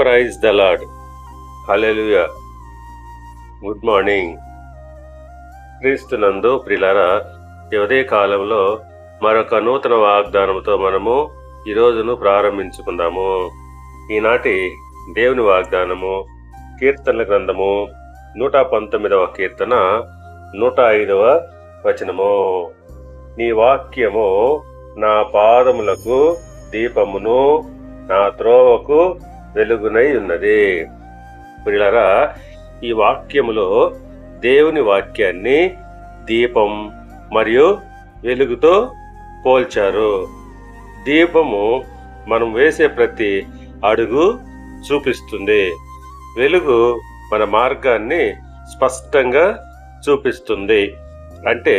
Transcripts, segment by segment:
Praise the Lord. Hallelujah. Good morning. క్రీస్తునందు ప్రియులారా, ఈ ఉదయ కాలంలో మరొక నూతన వాగ్దానంతో మనము ఈ రోజును ప్రారంభించుకుందాము. ఈనాటి దేవుని వాగ్దానము కీర్తనల గ్రంథము 119వ కీర్తన 105వ వచనము. నీ వాక్యము నా పాదములకు దీపమును, నా త్రోవకు వెలుగునై ఉన్నది. ప్రియులారా, ఈ వాక్యములో దేవుని వాక్యాన్ని దీపం మరియు వెలుగుతో పోల్చారు. దీపము మనం వేసే ప్రతి అడుగు చూపిస్తుంది. వెలుగు మన మార్గాన్ని స్పష్టంగా చూపిస్తుంది. అంటే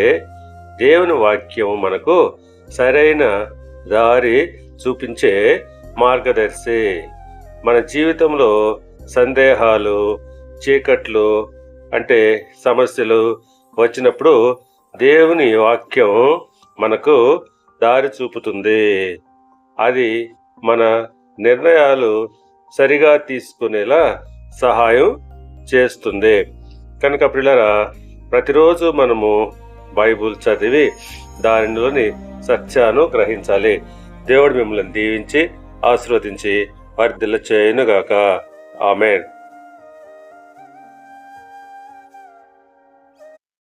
దేవుని వాక్యం మనకు సరైన దారి చూపించే మార్గదర్శి. మన జీవితంలో సందేహాలు, చీకట్లు అంటే సమస్యలు వచ్చినప్పుడు దేవుని వాక్యం మనకు దారి చూపుతుంది. అది మన నిర్ణయాలు సరిగా తీసుకునేలా సహాయం చేస్తుంది. కనుక ప్రియులారా, ప్రతిరోజు మనము బైబుల్ చదివి దానిలోని సత్యాన్ని గ్రహించాలి. దేవుడు మిమ్మల్ని దీవించి ఆశీర్వదించి వర్ధిల్ల చేయునుగాక. ఆమేన్.